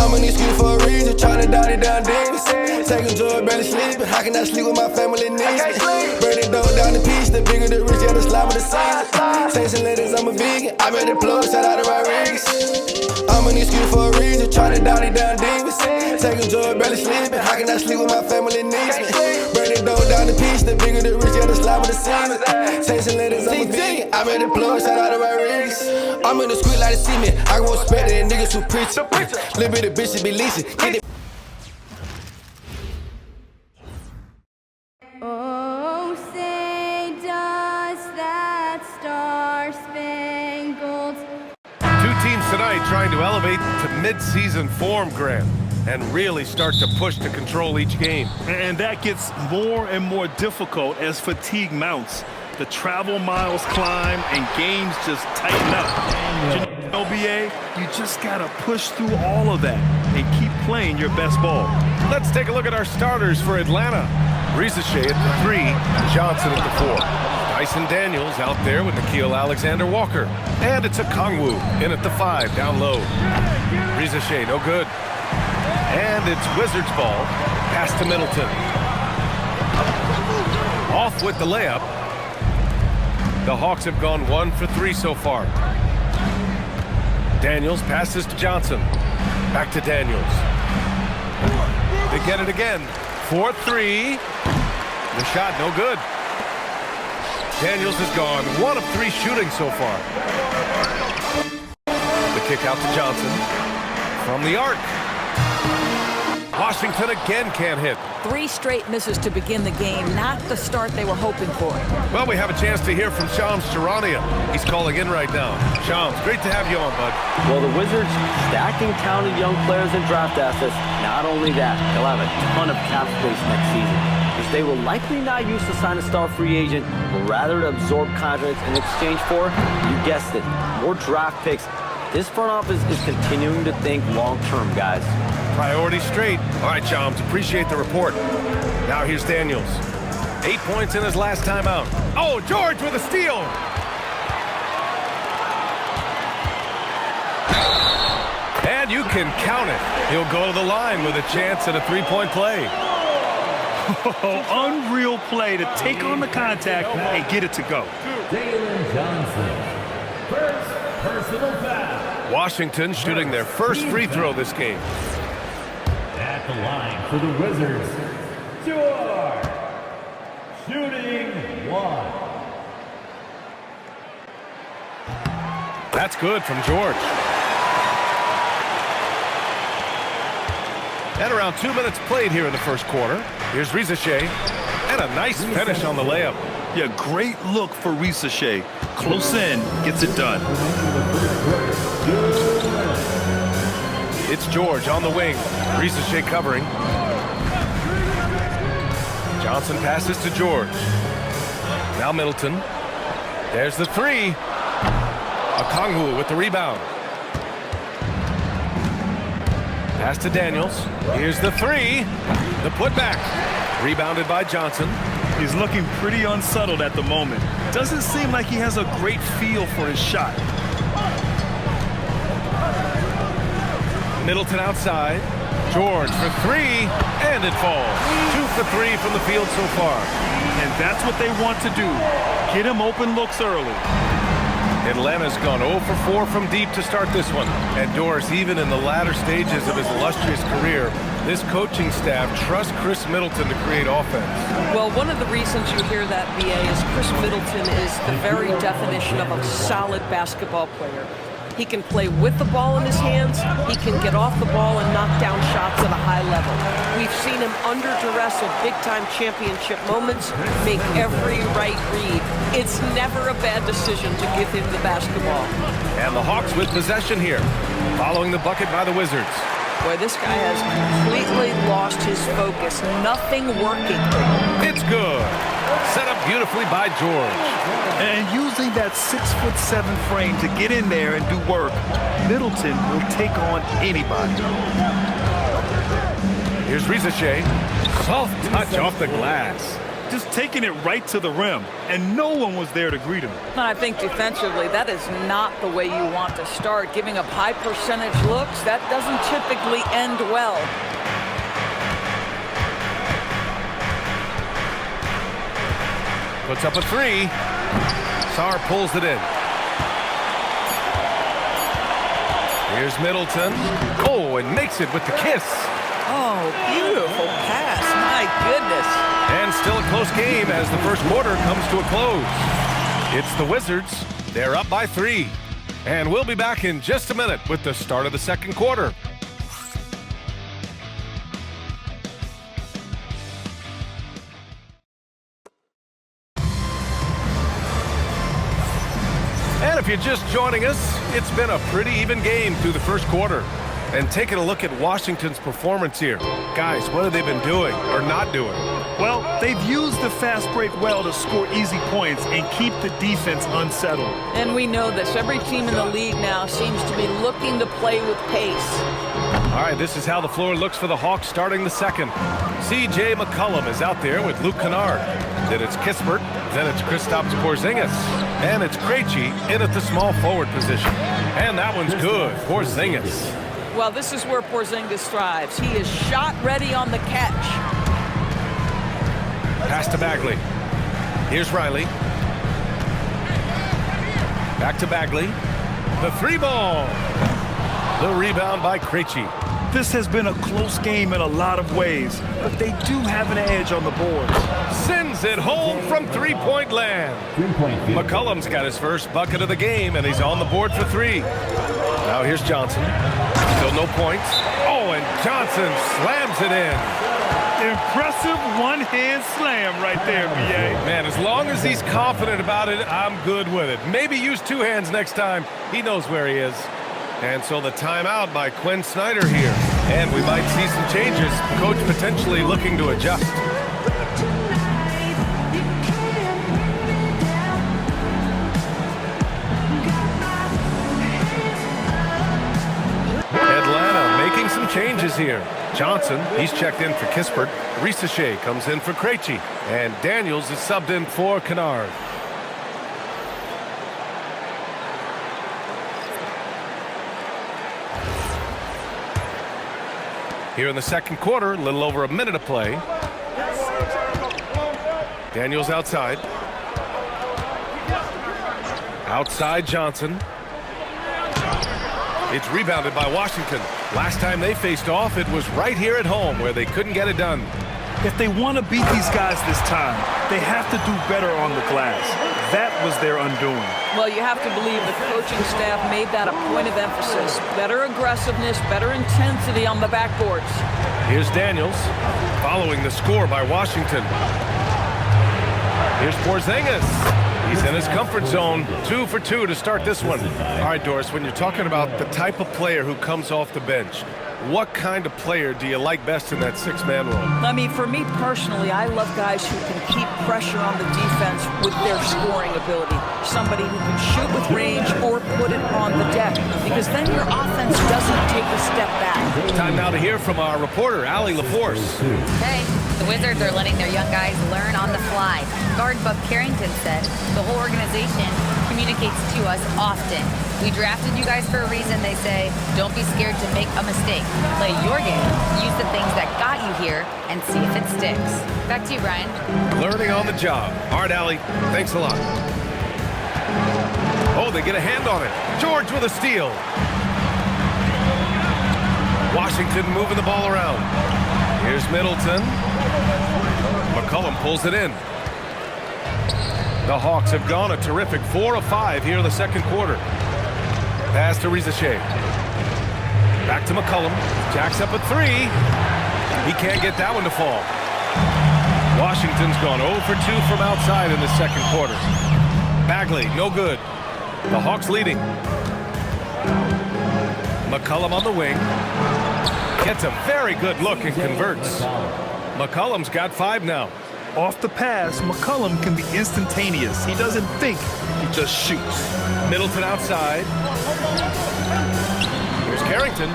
I'm an excuse for a reason, tryna dot it down demons. Taking drugs, barely sleeping. How can I sleep when my family needs me? Burn it down the piece, the bigger the rich, yeah, the slime of the season. Saints and ladies, I'm a vegan. I made the plug, shout out to Rodriguez. I'm an excuse for a reason, tryna dot it down demons. Taking drugs, barely sleeping. How can I sleep when my family needs me? Burn it down the piece, the bigger the rich, yeah, the slime of the season. Saints and ladies, I'm a vegan. I made the plug, shout out to Rodriguez. I'm in the street like a cement. I won't respect it, niggas who preach. Little bit of bitches be leasing. Oh, say does that star-spangled... Two teams tonight trying to elevate to mid-season form, Grant, and really start to push to control each game. And that gets more and more difficult as fatigue mounts. The travel miles climb and games just tighten up. LBA, you just gotta push through all of that and keep playing your best ball. Let's take a look at our starters for Atlanta. Rizachet at the 3, Johnson at the 4. Dyson Daniels out there with Nikhil Alexander-Walker. And it's a Kongwu in at the 5, down low. Rizachet, no good. And it's Wizards ball, pass to Middleton. Off with the layup. The Hawks have gone 1 for 3 so far. Daniels passes to Johnson. Back to Daniels. They get it again. 4-3. The shot no good. Daniels has gone 1 of 3 shooting so far. The kick out to Johnson. From the arc. Washington again can't hit. 3 straight misses to begin the game, not the start they were hoping for. Well, we have a chance to hear from Shams Charania. He's calling in right now. Shams, great to have you on, bud. Well, the Wizards stacking talented young players and draft assets. Not only that, they'll have a ton of cap space next season, which they will likely not use to sign a star free agent, but rather to absorb contracts in exchange for, you guessed it, more draft picks. This front office is continuing to think long-term, guys. Priority straight. All right, Shams, appreciate the report. Now here's Daniels. 8 points in his last time out. Oh, George with a steal. And you can count it. He'll go to the line with a chance at a 3-point play. Oh, unreal play to take on the contact and get it to go. Jalen Johnson, first personal foul. Washington shooting their first free throw this game. At the line for the Wizards, George, shooting 1. That's good from George. And around 2 minutes played here in the first quarter. Here's Rizachet, and a nice finish on the layup. Yeah, great look for Rizachet. Close in, gets it done. It's George on the wing. Rizachet covering. Johnson passes to George. Now Middleton. There's the 3. Okongwu with the rebound. Pass to Daniels. Here's the 3. The putback. Rebounded by Johnson. He's looking pretty unsettled at the moment. Doesn't seem like he has a great feel for his shot. Middleton outside. George for 3, and it falls. 2 for 3 from the field so far. And that's what they want to do. Get him open looks early. Atlanta's gone 0 for 4 from deep to start this one. And Doris, even in the latter stages of his illustrious career, this coaching staff trusts Chris Middleton to create offense. Well, one of the reasons you hear that, BA, is Chris Middleton is the very definition of a solid basketball player. He can play with the ball in his hands. He can get off the ball and knock down shots at a high level. We've seen him under duress of big-time championship moments make every right read. It's never a bad decision to give him the basketball. And the Hawks with possession here, following the bucket by the Wizards. Boy, this guy has completely lost his focus. Nothing working. It's good. Set up beautifully by George. And using that 6'7" frame to get in there and do work, Middleton will take on anybody. Here's Rizachet. Soft touch off the glass. just taking it right to the rim, and no one was there to greet him. And I think defensively, that is not the way you want to start. Giving up high percentage looks, that doesn't typically end well. Puts up a three. Sarr pulls it in. Here's Middleton. Oh, and makes it with the kiss. Oh, beautiful pass. My goodness. And still a close game as the first quarter comes to a close. It's the Wizards. They're up by 3. And we'll be back in just a minute with the start of the second quarter. And if you're just joining us, it's been a pretty even game through the first quarter. And taking a look at Washington's performance here. Guys, what have they been doing or not doing? Well, they've used the fast break well to score easy points and keep the defense unsettled. And we know this. Every team in the league now seems to be looking to play with pace. All right, this is how the floor looks for the Hawks starting the second. C.J. McCollum is out there with Luke Kennard. Then it's Kispert. Then it's Kristaps Porzingis. And it's Krejci in at the small forward position. And that one's good. Porzingis. Well, this is where Porzingis thrives. He is shot ready on the catch. Pass to Bagley. Here's Riley. Back to Bagley. The 3-ball. The rebound by Krejci. This has been a close game in a lot of ways, but they do have an edge on the boards. Sends it home from three-point land. McCollum's got his first bucket of the game, and he's on the board for 3. Now here's Johnson. Still no points. Oh, and Johnson slams it in. Impressive one-hand slam right there, B.A. Man, as long as he's confident about it, I'm good with it. Maybe use 2 hands next time. He knows where he is. And so the timeout by Quinn Snyder here. And we might see some changes. Coach potentially looking to adjust. Atlanta making some changes here. Johnson, he's checked in for Kispert. Risache comes in for Krejci. And Daniels is subbed in for Kennard. Here in the second quarter, a little over a minute of play. Daniels outside. Outside Johnson. It's rebounded by Washington. Last time they faced off, it was right here at home where they couldn't get it done. If they want to beat these guys this time, they have to do better on the glass. That was their undoing. Well, you have to believe the coaching staff made that a point of emphasis. Better aggressiveness, better intensity on the backboards. Here's Daniels, following the score by Washington. Here's Porzingis. He's in his comfort zone. 2 for 2 to start this one. All right, Doris, when you're talking about the type of player who comes off the bench, what kind of player do you like best in that 6-man role? I mean, for me personally, I love guys who can keep pressure on the defense with their scoring ability. Somebody who can shoot with range or put it on the deck, because then your offense doesn't take a step back. Time now to hear from our reporter, Allie LaForce. Okay, the Wizards are letting their young guys learn on the fly. Guard Bub Carrington said the whole organization communicates to us often. We drafted you guys for a reason, they say. Don't be scared to make a mistake. Play your game, use the things that got you here, and see if it sticks. Back to you, Brian. Learning on the job. All right, Allie, thanks a lot. Oh, they get a hand on it. George with a steal. Washington moving the ball around. Here's Middleton. McCollum pulls it in. The Hawks have gone a terrific 4 of 5 here in the second quarter. Pass to Risache. Back to McCollum. Jacks up a 3. He can't get that one to fall. Washington's gone 0 for 2 from outside in the second quarter. Bagley, no good. The Hawks leading. McCollum on the wing. Gets a very good look and converts. McCollum's got 5 now. Off the pass, McCollum can be instantaneous. He doesn't think, he just shoots. Middleton outside. Here's Carrington.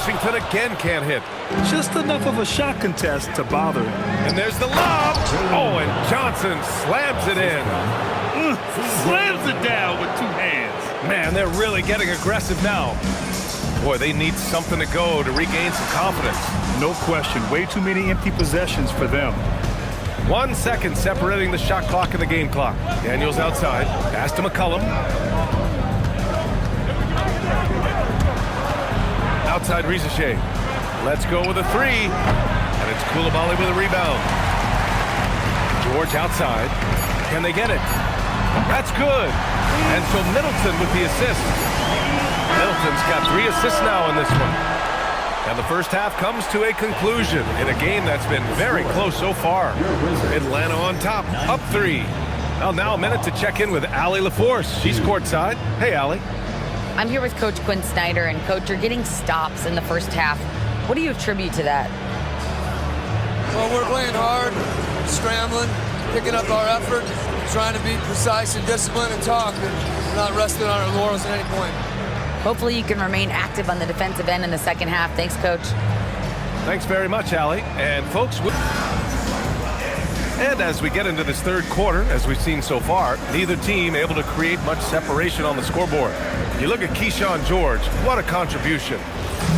Washington again can't hit. Just enough of a shot contest to bother him. And there's the lob. Oh, and Johnson slams it in. Slams it down with 2 hands. Man, they're really getting aggressive now. Boy, they need something to go to regain some confidence. No question. Way too many empty possessions for them. 1 second separating the shot clock and the game clock. Daniels outside. Pass to McCollum. Outside Rizachet. Let's go with a 3. And it's Coulibaly with a rebound. George outside. Can they get it? That's good. And so Middleton with the assist. Middleton's got 3 assists now in this one. And the first half comes to a conclusion in a game that's been very close so far. Atlanta on top, up 3. Well, now a minute to check in with Allie LaForce. She's courtside. Hey, Allie. I'm here with Coach Quinn Snyder, and Coach, you're getting stops in the first half. What do you attribute to that? Well, we're playing hard, scrambling, picking up our effort, trying to be precise and disciplined and talk, and not resting on our laurels at any point. Hopefully you can remain active on the defensive end in the second half. Thanks, Coach. Thanks very much, Allie. And folks, and as we get into this third quarter, as we've seen so far, neither team able to create much separation on the scoreboard. You look at Keyshawn George, what a contribution.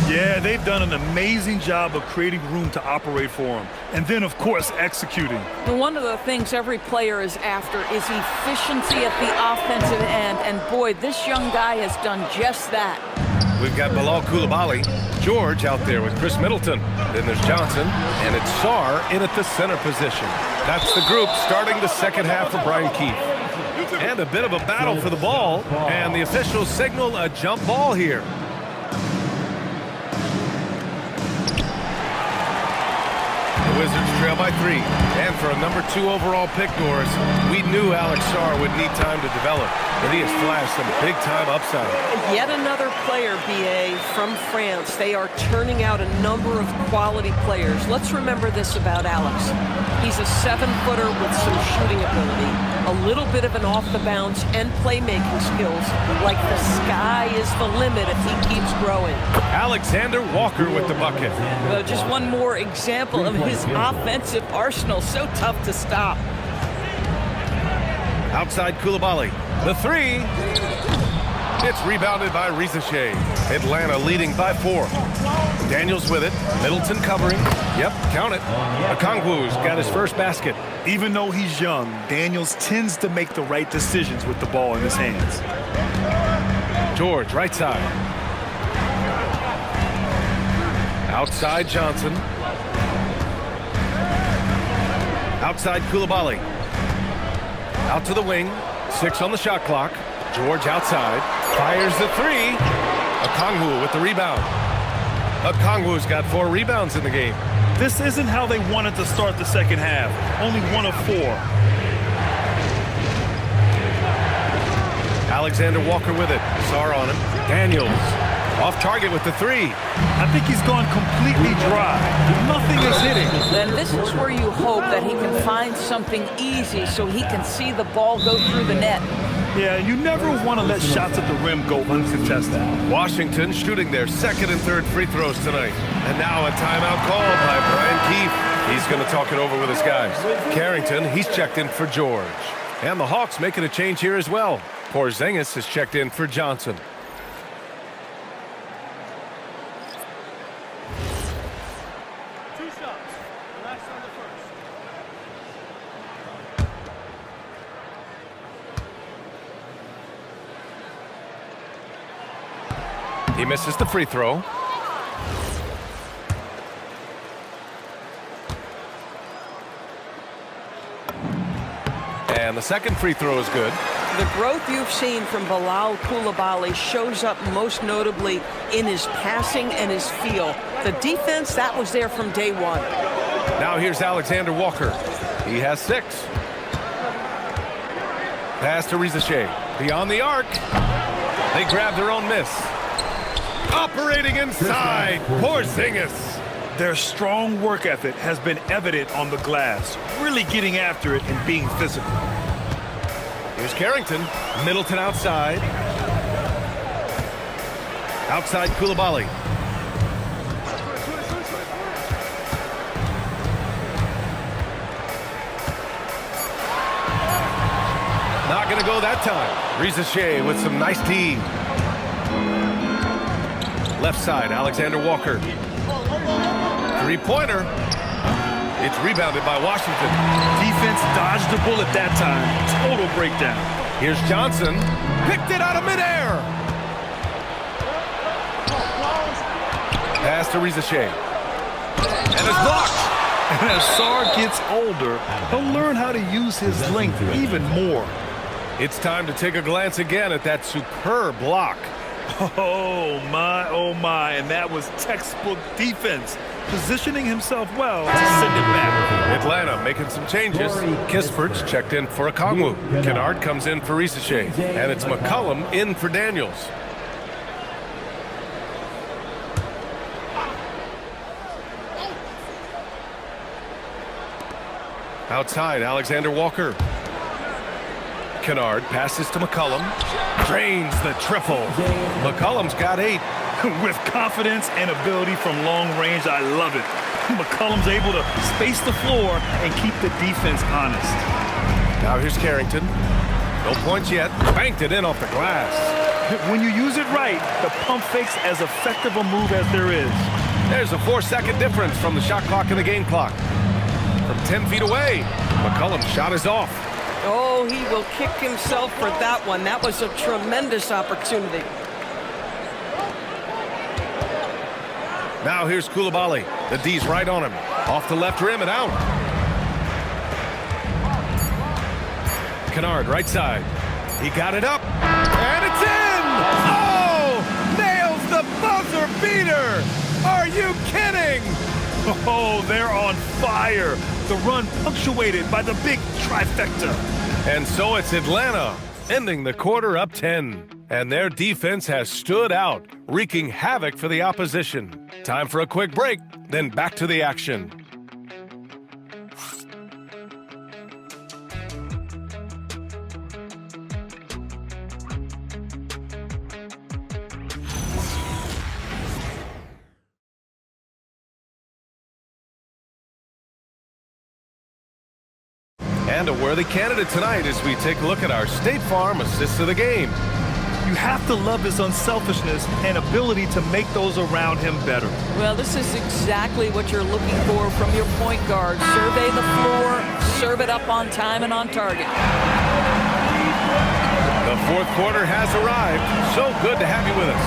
Yeah, they've done an amazing job of creating room to operate for him. And then, of course, executing. And one of the things every player is after is efficiency at the offensive end. And boy, this young guy has done just that. We've got Bilal Coulibaly, George out there with Chris Middleton. Then there's Johnson, and it's Sarr in at the center position. That's the group starting the second half for Brian Keefe. And a bit of a battle for the ball, and the officials signal a jump ball here. The Wizards trail by 3. And for a number 2 overall pick, Norris, we knew Alex Sarr would need time to develop, but he has flashed some big-time upside. Yet another player, BA, from France. They are turning out a number of quality players. Let's remember this about Alex. He's a 7-footer with some shooting ability, a little bit of an off-the-bounce and playmaking skills. Like the sky is the limit if he keeps growing. Alexander Walker with the bucket. Just one more example of his offensive arsenal. So tough to stop. Outside Coulibaly. The 3. It's rebounded by Rizachet. Atlanta leading by 4. Daniels with it. Middleton covering. Yep, count it. Okongwu's got his first basket. Even though he's young, Daniels tends to make the right decisions with the ball in his hands. George, right side. Outside Johnson. Outside Coulibaly. Out to the wing. 6 on the shot clock. George outside. Fires the 3. Okongwu with the rebound. Okongwu's got 4 rebounds in the game. This isn't how they wanted to start the second half. Only 1 of 4. Alexander Walker with it. Sarr on him. Daniels off target with the 3. I think he's gone completely dry. Nothing is hitting. Then this is where you hope that he can find something easy so he can see the ball go through the net. Yeah, you never want to let shots at the rim go uncontested. Washington shooting their second and third free throws tonight. And now a timeout called by Brian Keefe. He's going to talk it over with his guys. Carrington, he's checked in for George. And the Hawks making a change here as well. Porzingis has checked in for Johnson. He misses the free throw. And the second free throw is good. The growth you've seen from Bilal Coulibaly shows up most notably in his passing and his feel. The defense, that was there from day 1. Now here's Alexander Walker. He has 6. Pass to Rizachet. Beyond the arc. They grab their own miss. Operating inside, Porzingis. Their strong work ethic has been evident on the glass, really getting after it and being physical. Here's Carrington. Middleton outside. Outside Coulibaly. gonna go that time. Riza with some nice D. Left side, Alexander Walker. Three-pointer. It's rebounded by Washington. Defense dodged the bullet that time. Total breakdown. Here's Johnson. Picked it out of midair. Pass to Riza. And it's blocked. And as Sarr gets older, he'll learn how to use his length even more. It's time to take a glance again at that superb block. Oh my, and that was textbook defense. Positioning himself well to send it back. Atlanta making some changes. Kispert's checked in for Okongwu. Kennard comes in for Riza. And it's McCollum in for Daniels. Outside, Alexander Walker. Kennard passes to McCollum. Drains the triple. McCollum's got 8. With confidence and ability from long range, I love it. McCollum's able to space the floor and keep the defense honest. Now here's Carrington. No points yet. Banked it in off the glass. When you use it right, the pump fake's as effective a move as there is. There's a 4-second difference from the shot clock and the game clock. From 10 feet away, McCollum's shot is off. Oh, he will kick himself for that one. That was a tremendous opportunity. Now here's Koulibaly. The D's right on him. Off the left rim and out. Kennard right side. He got it up. And it's in! Oh! Nails the buzzer beater! Are you kidding? Oh, they're on fire. The run punctuated by the big trifecta. And so it's Atlanta, ending the quarter up 10. And their defense has stood out, wreaking havoc for the opposition. Time for a quick break, then back to the action. And a worthy candidate tonight as we take a look at our State Farm assists of the game. You have to love his unselfishness and ability to make those around him better. Well, this is exactly what you're looking for from your point guard. Survey the floor, serve it up on time and on target. The fourth quarter has arrived. So good to have you with us.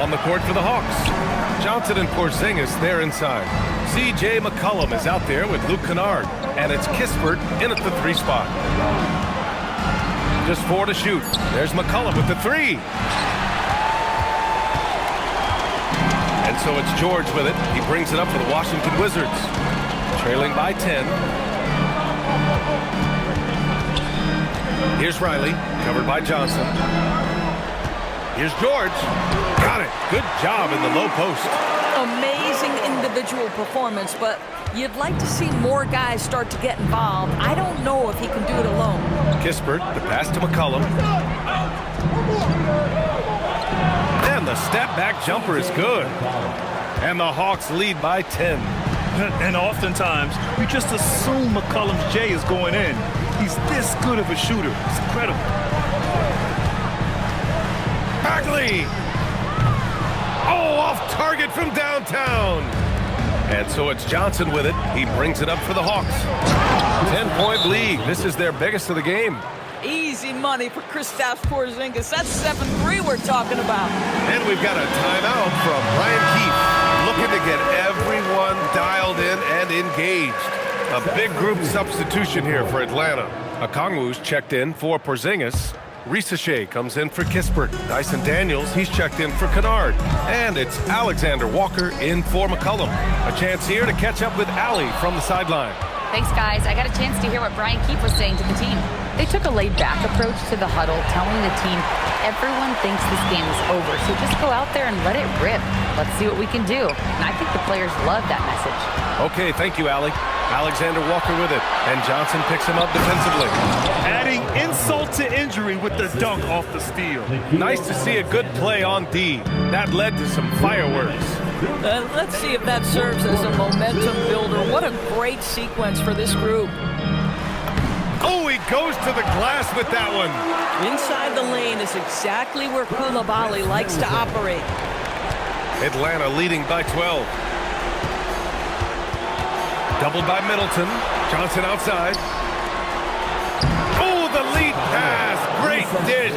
On the court for the Hawks, Johnson and Porzingis there inside. C.J. McCollum is out there with Luke Kennard. And it's Kispert in at the 3 spot. Just 4 to shoot. There's McCollum with the 3. And so it's George with it. He brings it up for the Washington Wizards. Trailing by 10. Here's Riley, covered by Johnson. Here's George. Got it. Good job in the low post. Amazing individual performance, but you'd like to see more guys start to get involved. I don't know if he can do it alone. Kispert, the pass to McCollum. And the step-back jumper is good. And the Hawks lead by 10. And oftentimes, you just assume McCollum's J is going in. He's this good of a shooter. It's incredible. Bagley! Oh, off target from downtown. And so it's Johnson with it. He brings it up for the Hawks. 10-point lead. This is their biggest of the game. Easy money for Kristaps Porzingis. That's 7-3 we're talking about. And we've got a timeout from Brian Keefe, looking to get everyone dialed in and engaged. A big group substitution here for Atlanta. Okongwu's checked in for Porzingis. Riza comes in for Kispert. Dyson Daniels, he's checked in for Kennard. And it's Alexander Walker in for McCollum. A chance here to catch up with Allie from the sideline. Thanks, guys. I got a chance to hear what Brian Keefe was saying to the team. They took a laid-back approach to the huddle, telling the team, everyone thinks this game is over, so just go out there and let it rip. Let's see what we can do. And I think the players love that message. Okay, thank you, Allie. Alexander Walker with it, and Johnson picks him up defensively. Adding insult to injury with the dunk off the steal. Nice to see a good play on D. That led to some fireworks. Let's see if that serves as a momentum builder. What a great sequence for this group. Oh, he goes to the glass with that one. Inside the lane is exactly where Koulibaly likes to operate. Atlanta leading by 12. Doubled by Middleton. Johnson outside. Oh, the lead pass. Great dish.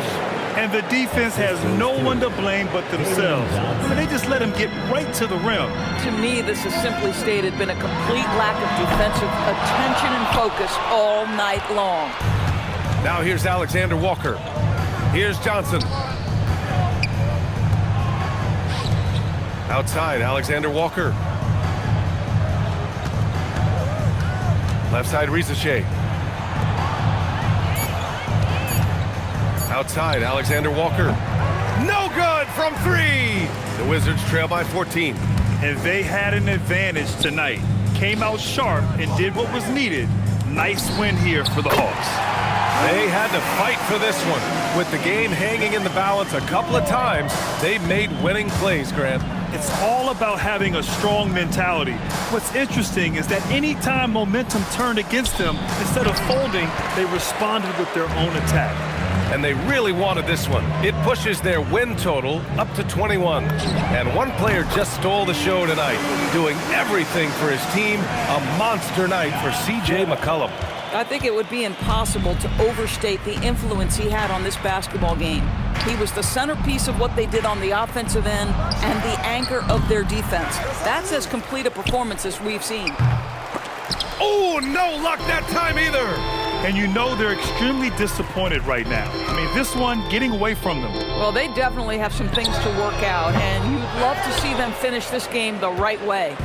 And the defense has no one to blame but themselves. I mean, they just let him get right to the rim. To me, this has simply stated been a complete lack of defensive attention and focus all night long. Now here's Alexander Walker. Here's Johnson. Outside, Alexander Walker. Left side, Rizachet. Outside, Alexander Walker. No good from 3. The Wizards trail by 14. And they had an advantage tonight. Came out sharp and did what was needed. Nice win here for the Hawks. They had to fight for this one. With the game hanging in the balance a couple of times, they made winning plays, Grant. It's all about having a strong mentality. What's interesting is that anytime momentum turned against them, instead of folding, they responded with their own attack. And they really wanted this one. It pushes their win total up to 21. And one player just stole the show tonight, doing everything for his team. A monster night for C.J. McCollum. I think it would be impossible to overstate the influence he had on this basketball game. He was the centerpiece of what they did on the offensive end and the anchor of their defense. That's as complete a performance as we've seen. Oh, no luck that time either. And you know they're extremely disappointed right now. I mean, this one getting away from them. Well, they definitely have some things to work out, and you'd love to see them finish this game the right way.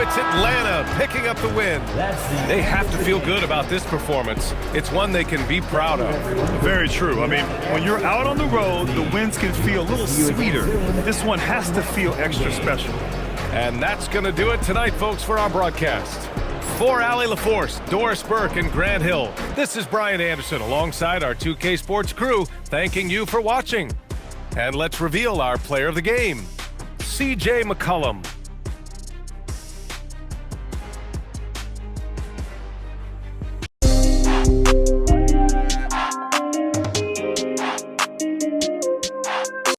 It's Atlanta picking up the win. They have to feel good about this performance. It's one they can be proud of. Very true. I mean, when you're out on the road, the wins can feel a little sweeter. This one has to feel extra special. And that's going to do it tonight, folks, for our broadcast. For Allie LaForce, Doris Burke, and Grant Hill, this is Brian Anderson alongside our 2K Sports crew, thanking you for watching. And let's reveal our player of the game, C.J. McCollum.